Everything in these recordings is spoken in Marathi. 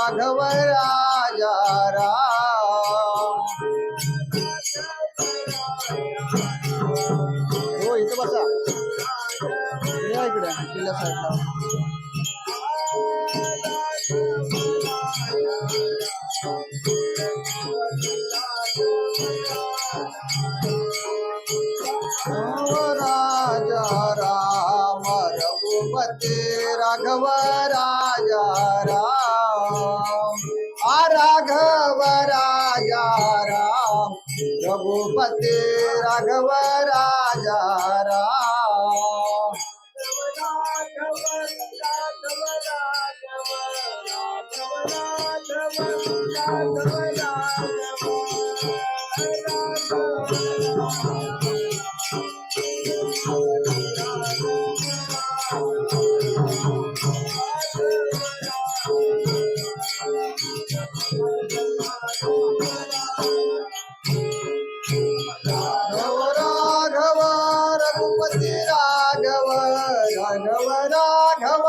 राघव राजा राम. हो इथं बसा या इकडे किल्ल्या साईडला. राजा राम रघुपती राघव राजा राम. राघव राजा राम रघुपती राघव राजा राम. राघव रघुपती राघव राघव राघव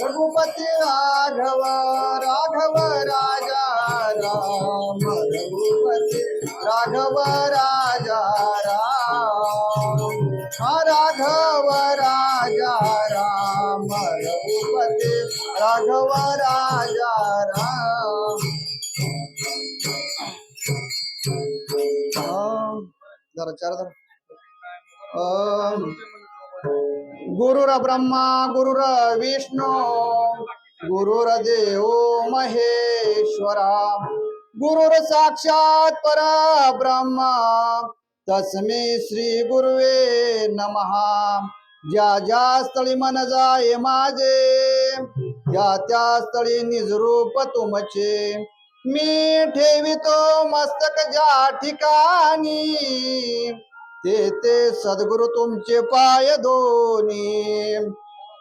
रघुपती राघव राघव राजा राम रघुपती राघव राजा राम. राघव राजा राम रघुपती राघव राजा राम. जरा चार गुरुर ब्रह्मा गुरुर विष्णू गुरुर्देव महेश्वरा गुरुर साक्षात परब्रह्म तस्मै श्री गुरुवे नमः. ज्या ज्या स्थळी मन जाय माझे त्या त्या स्थळी निजरूप तुमचे. मी ठेवितो मस्तक ज्या ठिकाणी ते ते सद्गुरु तुमचे पाय दोन्ही.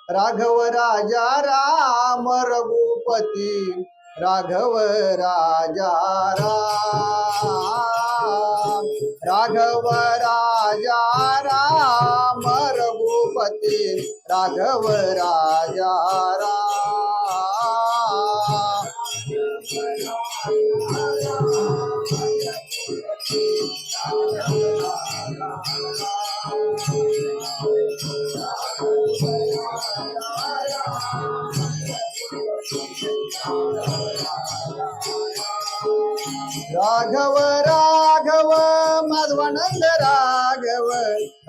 राघव राजा राम रघुपती राघव राजा राम. राघव राजा राम रघुपती राघव राजा राम. राघव राघव माधवानंद राघव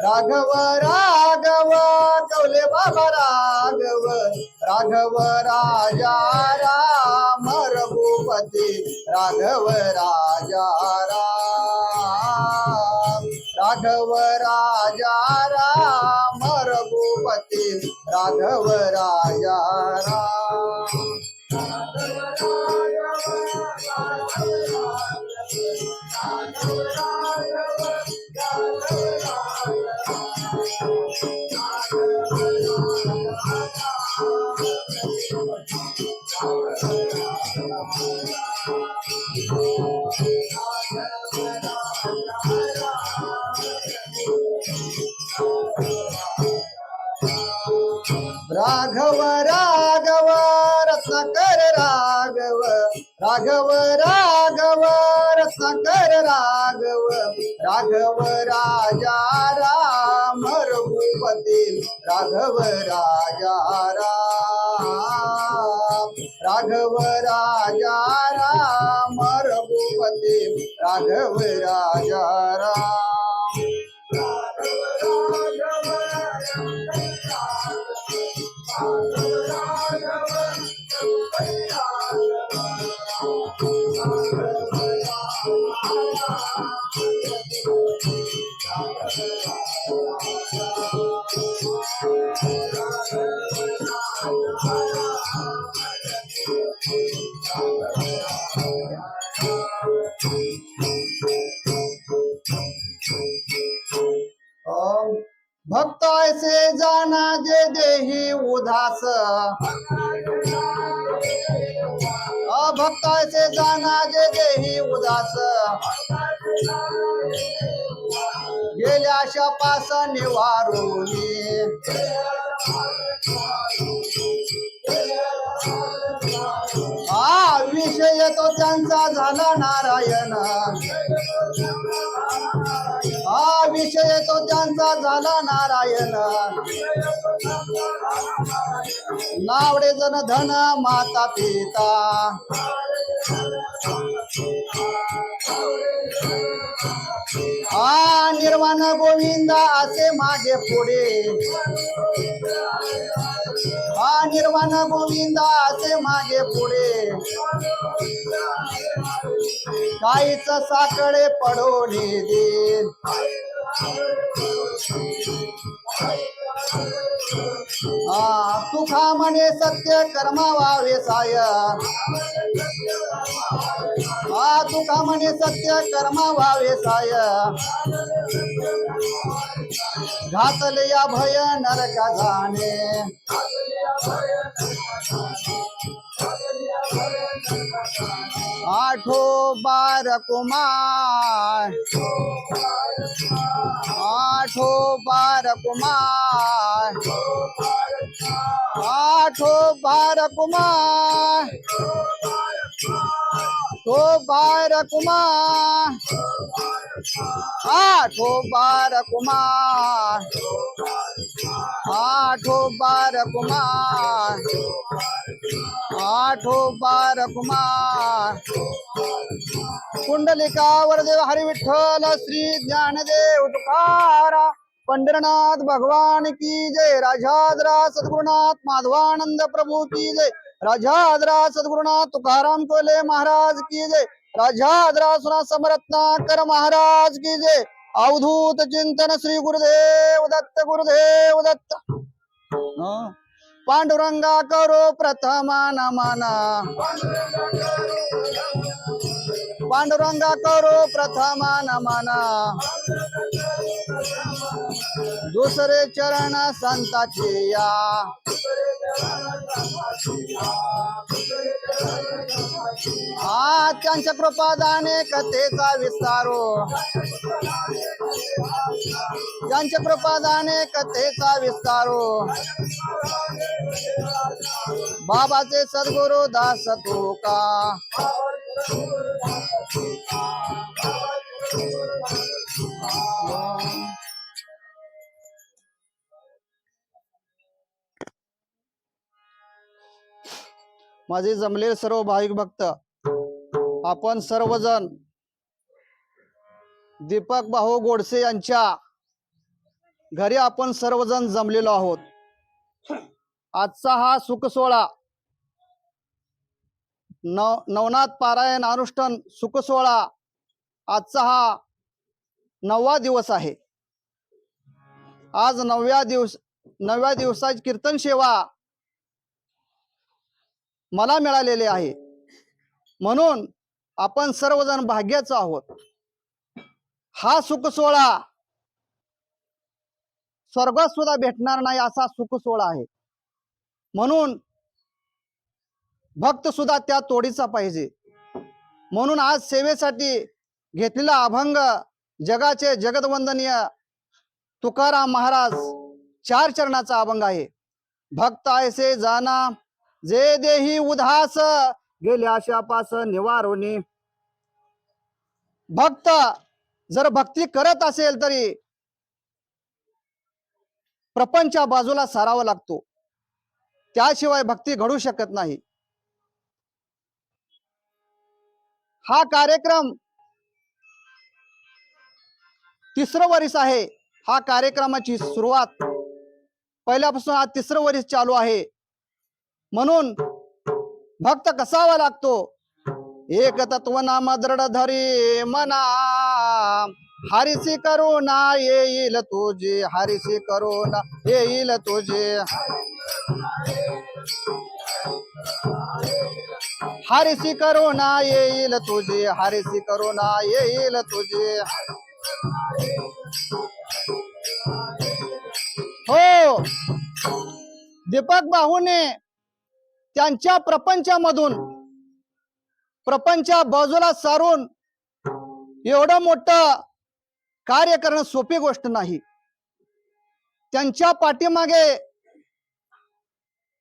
राघव राघव कौले बाबा राघव. राघव राजा राम रघुपती राघव राजा राम. राघव राजा राम रघुपती राघव राजा राम. राघव राघव रत्नाकर राघव राघव राघव रत्नाकर राघव. राघव राजा राम रघुपती राघव राजा राम. राघव राजा राम रघुपती राघव राजा राम. भक्त ऐसे जाना जे देही उदास. भक्त ऐसे जाना जे देही उदास. गेल्या शपास निवारुनी. त्यांचा झाला नारायण हा विषय तो त्यांचा झाला नारायण नावडे जन धन माता पिता हा निर्वाण गोविंदा असे माझे पुढे हा निर्वाण गोविंदा असे मागे पुढे काहीच साकडे पडोली दे तुखा म्हणे सत्य कर्मा व्हावे साय तुखा म्हणे सत्य कर्मा व्हावे साय घातले या भय नरका जाणे आठो बार कुमार आठो बार कुमार आठो बार कुमार तो बार कुमार आठो बार कुमार आठो बार कुमार आठो बार कुमार कुंडलिका वरदेव हरि विठ्ठल श्री ज्ञानदेव तुकारा पंढरनाथ भगवान की जय राजाद्रा सद्गुरुनाथ माधवानंद प्रभु की जय राजाद्रा सद्गुरुनाथ तुकाराम कोले महाराज की जय राजाद्रा सुना समरत्नाकर महाराज की जय अवधूत चिंतन श्री गुरुदेव दत्त पांडुरंगा करो प्रथमा नमना पांडुरंगा करो प्रथमा नमना दुसरे चरण संताचे या त्यांच्या कृपादाने कथेचा विस्तारो त्यांच्या कृपादाने कथेचा विस्तारो बाबाचे सद्गुरु दास तुका माझे जमलेले सर्व भाविक भक्त आपण सर्वजण दीपक भाऊ गोडसे यांच्या घरी आपण सर्वजण जमलेलो आहोत। आजचा हा सुख सोहळा नवनाथ पारायण अनुष्ठान सुख सोहळा आजचा हा 9वा दिवस आहे। आज 9व्या दिवसाची कीर्तन सेवा मला मिळालेले आहे, म्हणून आपण सर्वजण भाग्याचे आहोत। हा सुख सोहळा स्वर्गात सुद्धा भेटणार नाही असा सुख सोहळा आहे, म्हणून भक्त सुद्धा त्या तोडीचा पाहिजे। म्हणून आज सेवेसाठी घेतलेला अभंग जगाचे जगदवंदनीय तुकाराम महाराज 4 चरणाचा अभंग आहे। भक्त ऐसे जाना जे देही उदास गेल्या शापास निवारोनी। भक्त जर भक्ती करत असेल तरी प्रपंचा बाजूला सारावा लागतो, त्याशिवाय भक्ती घडू शकत नाही। हा कार्यक्रम 3रं वर्ष आहे। हा कार्यक्रमाची सुरुवात पहिल्यापासून आज 3रं वर्ष चालू आहे, म्हणून भक्त कसावा लागतो। एक तत्व नाम दृढ धरी मना हरिसी करुणा येईल तुझे हरिसी करुणा येईल तुझे हरिसी करुणा येईल तुझे हरिसी करुणा येईल तुझे। हो, दीपक भाऊने त्यांच्या प्रपंचामधून प्रपंचा बाजूला सारून एवढं मोठं कार्य करणं सोपी गोष्ट नाही। त्यांच्या पाठीमागे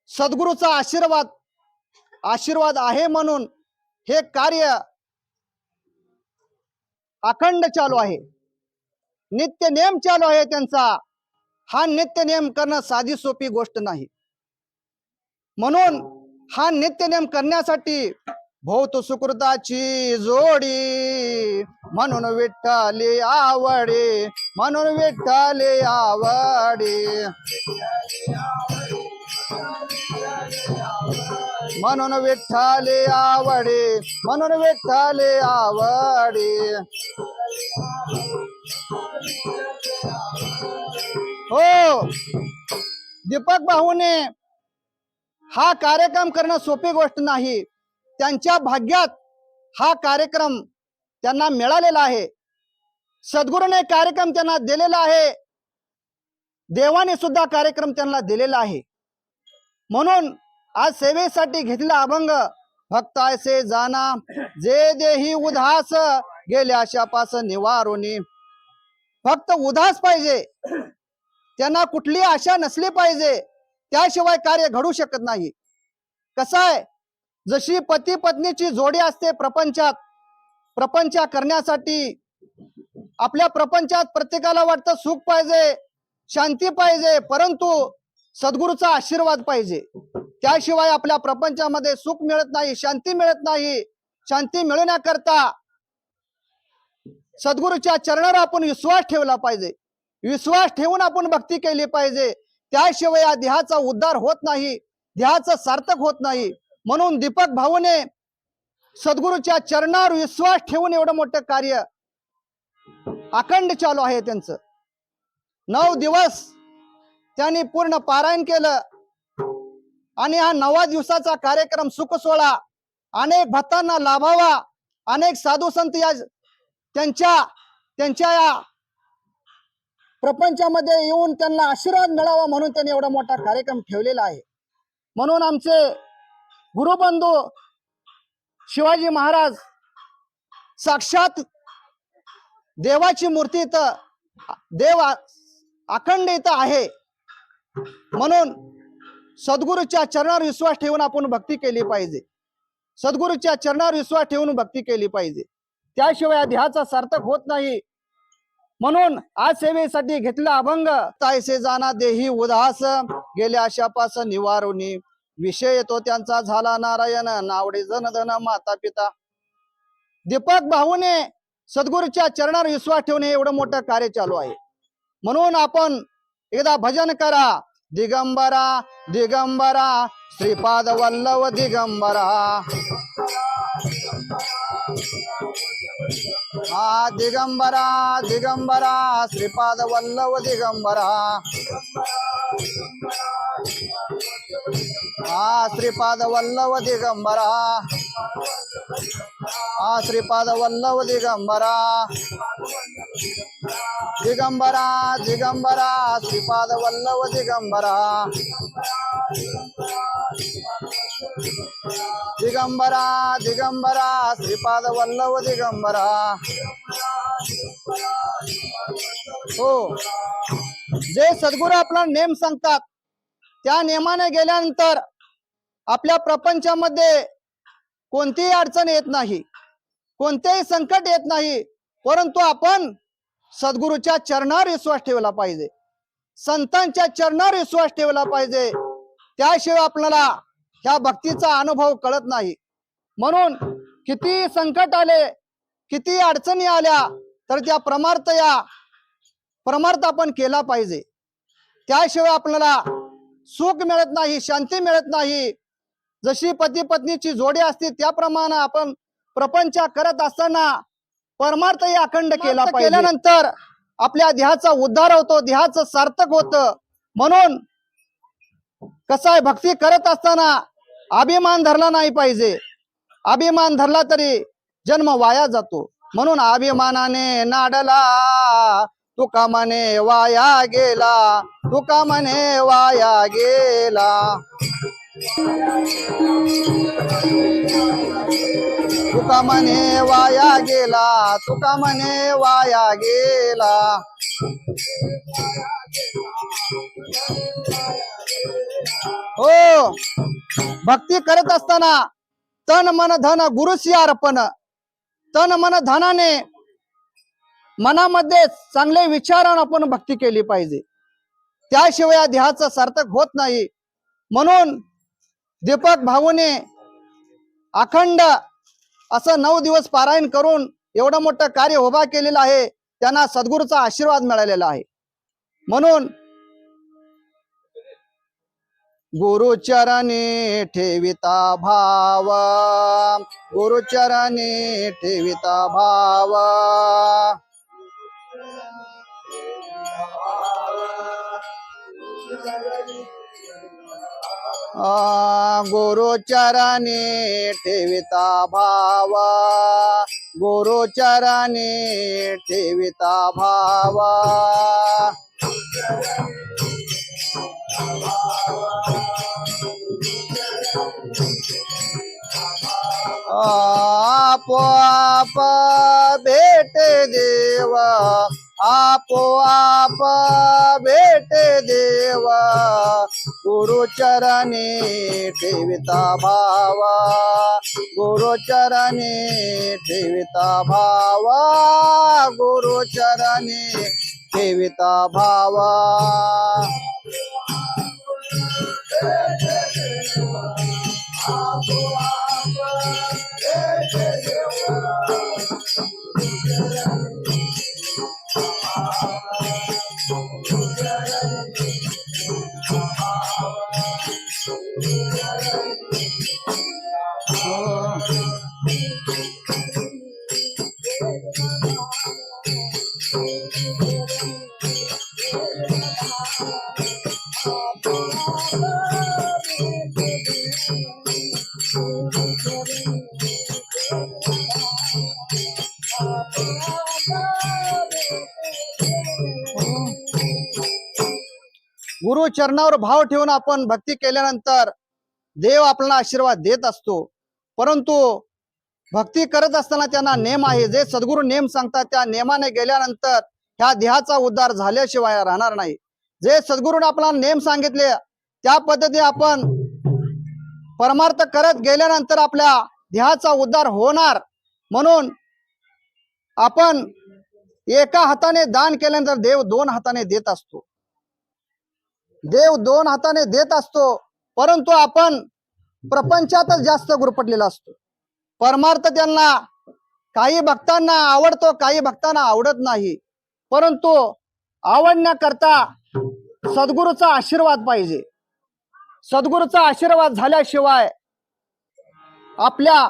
सद्गुरूचा आशीर्वाद आहे, म्हणून हे कार्य अखंड चालू आहे, नित्य नेम चालू आहे त्यांचा. हा नित्य नेम करणं साधी सोपी गोष्ट नाही. म्हणून हा नित्य नेम करण्यासाठी भोवत सुकृताची जोडी, म्हणून विठ्ठली आवडे, म्हणून विठ्ठली आवडे, म्हणून विठ्ठली आवडे, म्हणून विठ्ठली आवडे. हो, दीपक भाऊने हा कार्यक्रम करणं सोपी गोष्ट नाही. त्यांच्या भाग्यात हा कार्यक्रम त्यांना मिळालेला आहे. सद्गुरूने कार्यक्रम त्यांना दिलेला आहे, देवाने सुद्धा कार्यक्रम त्यांना दिलेला आहे. म्हणून आज सेवेसाठी घेतला अभंग, भक्त ऐसे जाना जे देही उदास, गेल्या आशापास निवारोनी. फक्त उदास पाहिजे, त्यांना कुठली आशा नसली पाहिजे, त्याशिवाय कार्य घडू शकत नाही. कसं आहे, जशी पती पत्नीची जोडी असते प्रपंचात, प्रपंच करण्यासाठी आपल्या प्रपंचात प्रत्येकाला वाटतं सुख पाहिजे, शांती पाहिजे, परंतु सद्गुरूचा आशीर्वाद पाहिजे. त्याशिवाय आपल्या प्रपंचामध्ये सुख मिळत नाही, शांती मिळत नाही. शांती मिळवण्याकरता सद्गुरूच्या चरणावर आपण विश्वास ठेवला पाहिजे. विश्वास ठेवून आपण भक्ती केली पाहिजे. त्याशिवाय या देहाचा उद्धार होत नाही, देहाचं सार्थक होत नाही. म्हणून दीपक भाऊने सद्गुरूच्या चरणावर विश्वास ठेवून एवढं मोठं कार्य अखंड चालू आहे त्यांचं. 9 दिवस त्यांनी पूर्ण पारायण केलं आणि हा 9व्या दिवसाचा कार्यक्रम सुख सोहळा अनेक भक्तांना लाभावा, अनेक साधू संत या त्यांच्या या प्रपंचामध्ये येऊन त्यांना आशीर्वाद मिळावा म्हणून त्यांनी एवढा मोठा कार्यक्रम ठेवलेला आहे. म्हणून आमचे गुरुबंधू शिवाजी महाराज साक्षात देवाची मूर्ती इथं, देव अखंड इथं आहे. म्हणून सद्गुरूच्या चरणावर विश्वास ठेवून आपण भक्ती केली पाहिजे. सद्गुरूच्या चरणावर विश्वास ठेवून भक्ती केली पाहिजे, त्याशिवाय देहाचा सार्थक होत नाही. म्हणून आज सेवेसाठी घेतला अभंग, तायसे जाना देही उदास, गेल्या आशापास निवारोनी. विषय तो त्यांचा झाला नारायण, नावडे जनधन माता पिता. दीपक भाऊने सद्गुरूच्या चरणावर विश्वास ठेवणे एवढं मोठं कार्य चालू आहे. म्हणून आपण एकदा भजन करा, दिगंबरा दिगंबरा श्रीपाद वल्लभ दिगंबरा. हा दिगंबरा दिगंबरा श्रीपाद वल्लभ दिगंबरा. हा श्रीपाद वल्लभ दिगंबरा. हा श्रीपाद वल्लभ दिगंबरा. दिगंबरा दिगंबरा श्रीपाद वल्लभ दिगंबरा. दिगंबरा दिगंबरा श्रीपाद वल्लभ दिगंबरा. हो, जे सद्गुरू आपला नेम सांगतात त्या नेमाने गेल्यानंतर आपल्या प्रपंचामध्ये कोणतीही अडचण येत नाही, कोणतेही संकट येत नाही. परंतु आपण सद्गुरूच्या चरणावर विश्वास ठेवला पाहिजे, संतांच्या चरणावर विश्वास ठेवला पाहिजे. त्याशिवाय आपल्याला ह्या भक्तीचा अनुभव कळत नाही. म्हणून किती संकट आले, किती अडचणी आल्या, तर त्या परमार्थ आपण केला पाहिजे. त्याशिवाय आपल्याला सुख मिळत नाही, शांती मिळत नाही. जशी पती पत्नीची जोडी असते त्याप्रमाणे आपण प्रपंच करत असताना परमार्थ अखंड केला पाहिजे. केल्यानंतर आपल्या देहाचा उद्धार होतो, देहाचं सार्थक होतं. म्हणून कसं आहे, भक्ती करत असताना अभिमान धरला नाही पाहिजे. अभिमान धरला तरी जन्म वाया जातो. म्हणून अभिमानाने नाडला तुका म्हणे वाया गेला, तुका म्हणे वाया गेला. तुका म्हणे वाया गेला, तुका म्हणे वाया गेला. हो, भक्ती करत असताना तन मन धन गुरुसी अर्पण. तन मन धनाने मनामध्ये चांगले विचार आणून आपण भक्ती केली पाहिजे, त्याशिवाय या ध्येयाचं सार्थक होत नाही. म्हणून दीपक भाऊने अखंड असं 9 दिवस पारायण करून एवढं मोठं कार्य उभा केलेलं आहे. त्यांना सद्गुरूचा आशीर्वाद मिळालेला आहे. म्हणून गुरुचरणी ठेविता भाव, गुरुचरणी ठेविता भाव, गुरुचरणी ठेविता भाव, गुरुचरणी ठेविता भाव. आपोआप भेटे देव, आपोआप भेटे देव, गुरुचरणी ठेविता भाव, गुरुचरणी ठेविता भाव, गुरुचरणी ठेविता भाव. गुरु चरणावर भाव ठेवून आपण भक्ती केल्यानंतर देव आपल्याला आशीर्वाद देत असतो. परंतु भक्ती करत असताना त्यांना नेम आहे. जे सद्गुरू नेम सांगतात त्या नेमाने गेल्यानंतर ह्या देहाचा उद्धार झाल्याशिवाय राहणार नाही. जे सद्गुरूने आपल्याला नेम सांगितले त्या पद्धतीने आपण परमार्थ करत गेल्यानंतर आपल्या देहाचा उद्धार होणार. म्हणून आपण एका हाताने दान केल्यानंतर देव 2 हाताने देत असतो. देव 2 हाताने देत असतो. परंतु आपण प्रपंचातच जास्त गुरफटलेला असतो. परमार्थ त्यांना काही भक्तांना आवडतो, काही भक्तांना आवडत नाही. परंतु आवडण्याकरता सद्गुरूचा आशीर्वाद पाहिजे. सद्गुरूचा आशीर्वाद झाल्याशिवाय आपल्या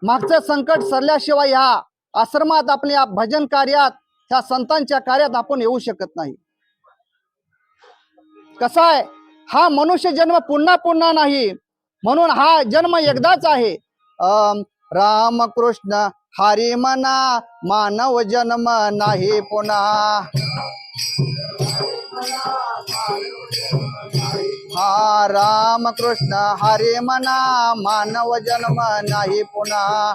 मागचं संकट सरल्याशिवाय ह्या आश्रमात आपल्या भजन कार्यात ह्या संतांच्या कार्यात आपण येऊ शकत नाही. कसा आहे, हा मनुष्य जन्म पुन्हा पुन्हा नाही. म्हणून हा जन्म एकदाच आहे. राम कृष्ण हरी मना, मानव जन्म नाही पुन्हा. हा राम कृष्ण हरी मना, मानव जन्म नाही पुन्हा.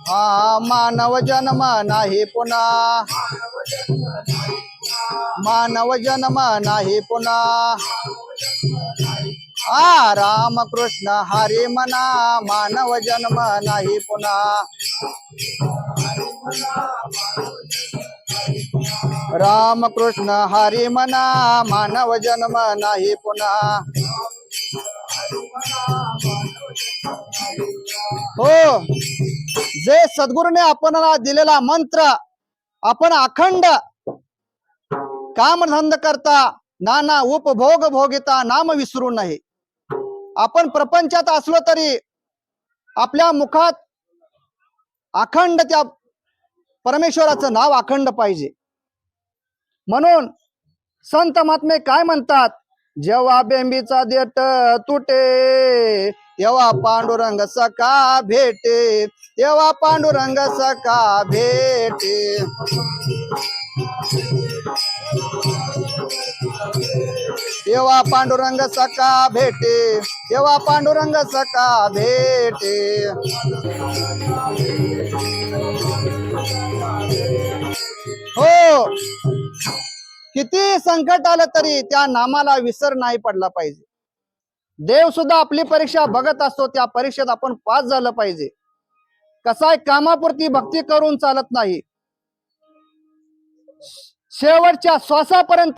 हा मानव जन्म नाही पुन्हा, मानव जन्म नाही पुन्हा. हा राम कृष्ण हरी मना, मानव जन्म नाही पुन्हा. राम कृष्ण हरी मना, मानव जन्म नाही पुन्हा. हो, जे सद्गुरूने आपणाला दिलेला मंत्र आपण अखंड कामधंद करता, नाना उपभोग भोगिता नाम विसरू नये. आपण प्रपंचात असलो तरी आपल्या मुखात अखंड त्या परमेश्वराचं नाव अखंड पाहिजे. म्हणून संत महात्मे काय म्हणतात, जेव्हा बेंबीचा देठ तुटे, तेव्हा पांडुरंग सखा भेटे, तेव्हा पांडुरंग सखा भेटे. तेव्हा पांडुरंग सखा भेटे, तेव्हा पांडुरंग सखा भेटे. हो, किती संकट आलं तरी त्या नामाला विसर नाही पडला पाहिजे. देव सुद्धा आपली परीक्षा बघत असतो, त्या परीक्षेत आपण पास झालं पाहिजे. कसाय कामापुरती भक्ती करून चालत नाही, शेवटच्या श्वासापर्यंत